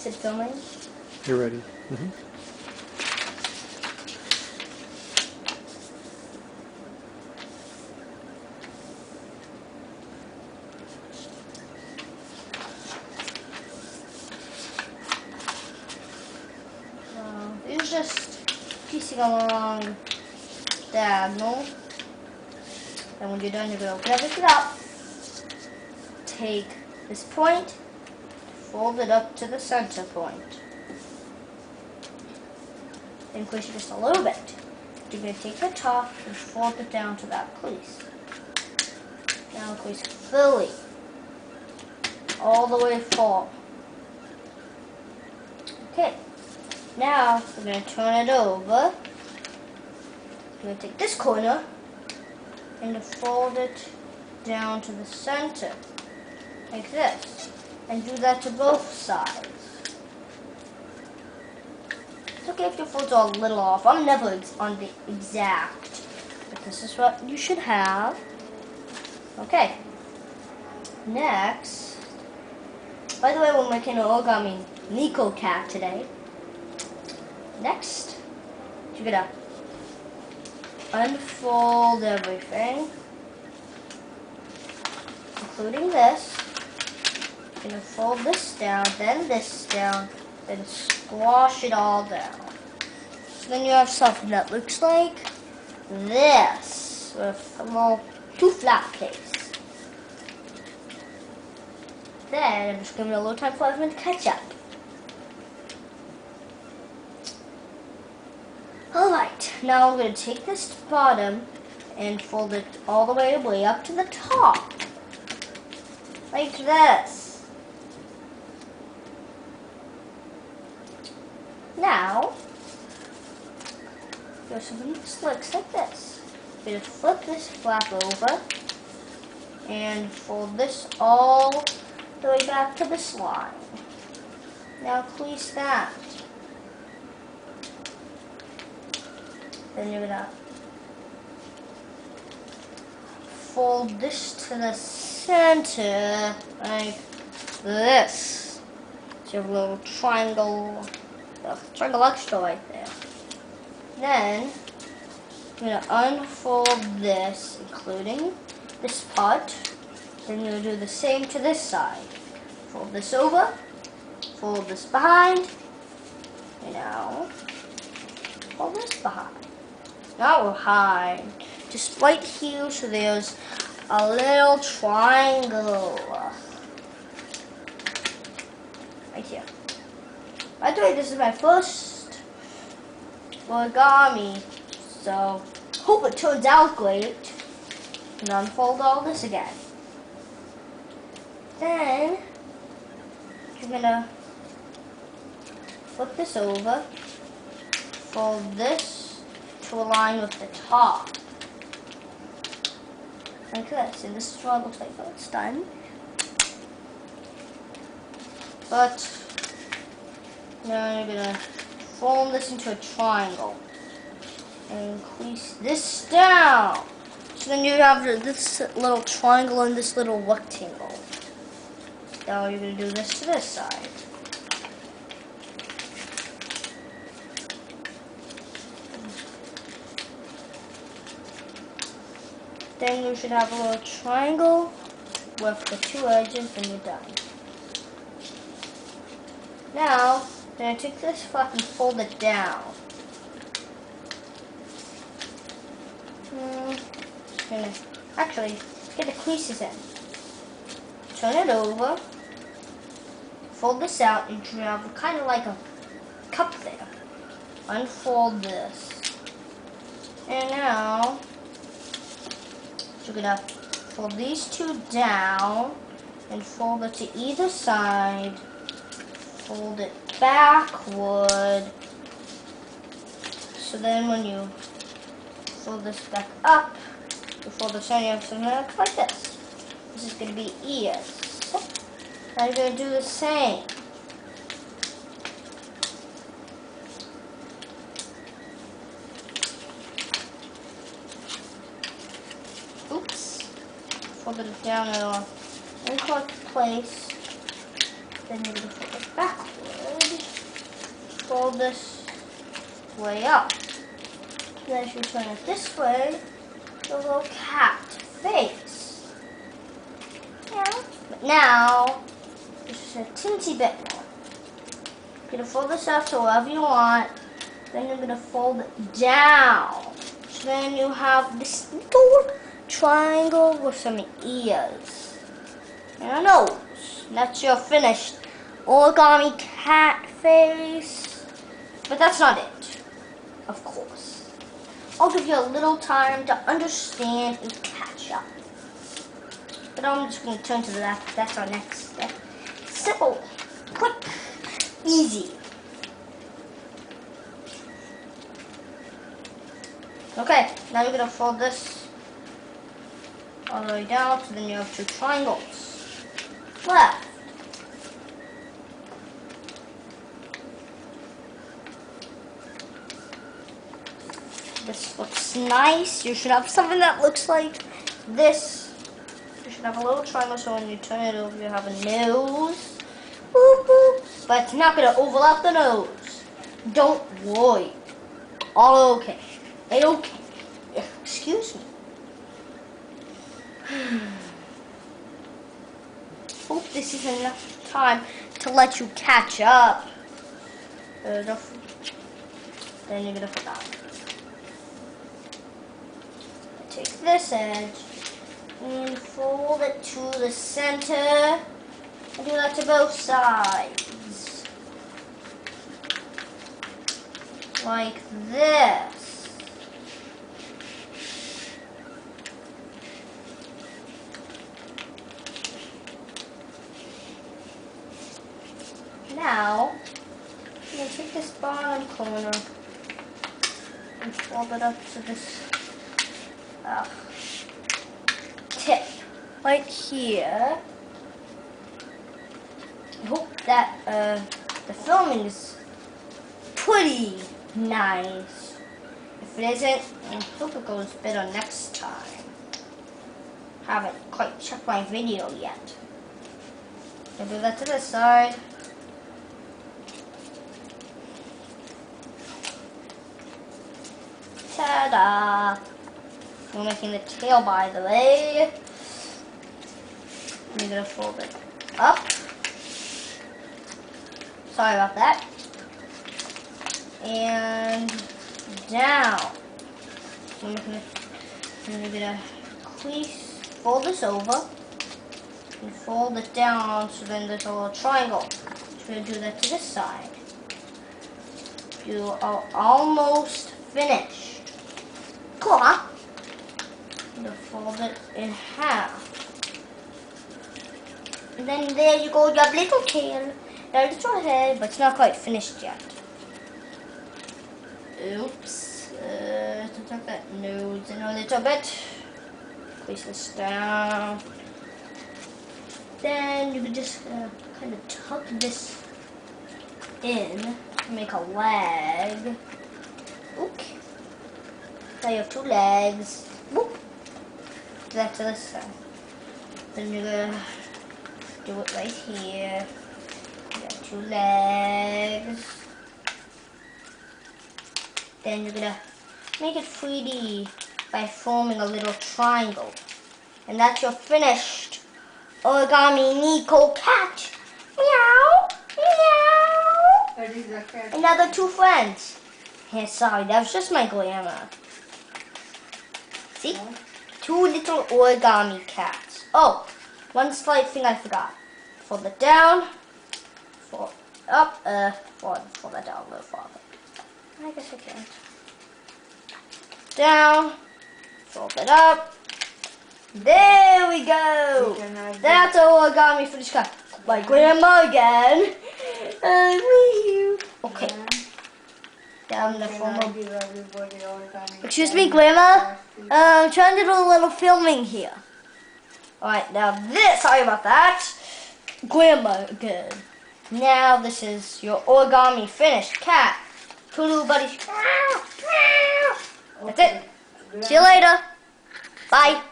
Is it filming? You're ready. It's just piecing along diagonal. And when you're done, you're going to open everything up. Take this point, fold it up to the center point. Increase it just a little bit. You're going to take the top and fold it down to that crease. Now crease fully, all the way forward. Okay, now we're going to turn it over. We're going to take this corner and fold it down to the center, like this. And do that to both sides. It's okay if your folds are a little off. I'm never on the exact, but this is what you should have. Okay. Next, by the way, we're making an Origami Neko Cat today. Next, you're gonna unfold everything, including this. You're gonna fold this down, then this down, then squash it all down. So then you have something that looks like this, with a little two flat plates. Then I'm just giving it a little time for everything to catch up. Alright, now I'm going to take this bottom and fold it all the way up to the top. Like this. Now, there's something that looks like this. You just flip this flap over and fold this all the way back to this line. Now crease that. Then you're gonna fold this to the center like this. So you have a little triangle extra right there. Then you're gonna unfold this, including this part. Then you'll do the same to this side. Fold this over, fold this behind, and now fold this behind. Not behind, just right here, so there's a little triangle. Right here. By the way, this is my first origami, so hope it turns out great. And unfold all this again. Then you're gonna flip this over, fold this to align with the top, like this. And this is what it looks like when it's done. But now you're gonna fold this into a triangle and crease this down. So then you have this little triangle and this little rectangle. Now you're going to do this to this side. Then you should have a little triangle with the two edges and you're done. Now, I'm going to take this flap and fold it down. Actually, get the creases in. Turn it over. Fold this out and you have kind of like a cup there. Unfold this. And now, you're going to fold these two down and fold it to either side. Fold it backward. So then when you fold this back up, you fold this down, you have something that looks like this. This is going to be ears. Now you're going to do the same. Oops. Folded it down in a incorrect place. Then you're going to fold it backward. Fold this way up. Then if you turn it this way, the little cat face. Yeah. But now, just a teensy bit more. You're going to fold this up to wherever you want. Then you're going to fold it down. So then you have this little triangle with some ears and a nose. And that's your finished origami cat face. But that's not it, of course. I'll give you a little time to understand and catch up. But I'm just going to turn to the left. That's our next step. Simple, quick, easy. Okay, now you're going to fold this all the way down, so then you have two triangles. Left. This looks nice. You should have something that looks like this. You should have a little triangle, so when you turn it over, you have a nose. Boop, boop. But it's not going to overlap the nose. Don't worry. All okay. Okay. Excuse me. Hope this is enough time to let you catch up. Then you're gonna put that. Take this edge and fold it to the center. And do that to both sides. Like this. Now, I'm going to take this bottom corner and fold it up to this tip right here. I hope that the filming is pretty nice. If it isn't, I hope it goes better next time. Haven't quite checked my video yet. I'll do that to this side. Ta-da! We're making the tail, by the way. I'm gonna fold it up. Sorry about that. And down. I'm gonna crease, fold this over, and fold it down so then there's a little triangle. So we're gonna do that to this side. You are almost finished. Come on. I'm gonna fold it in half. And then there you go, you have little tail, a little head, but it's not quite finished yet. Oops. Tuck that nose in a little bit. Place this down. Then you can just kind of tuck this in to make a leg. Okay. Now you have two legs. Boop. Do that to this side. Then you're gonna do it right here. You got two legs. Then you're gonna make it 3D by forming a little triangle. And that's your finished Origami Neko Cat. Meow, meow. Another two friends. Yeah, sorry, that was just my grandma. See? Two little origami cats. Oh, one slight thing I forgot. Fold it down, fold up, fold that down a little farther. I guess I can't. Down, fold it up. There we go. That's our origami finished cat. My grandma again. Okay. Down the formal. Excuse me, Grandma. I'm trying to do a little filming here. Alright, now this, sorry about that. Grandma again. Now this is your origami finished cat. Toodaloo buddy. That's it. See you later. Bye.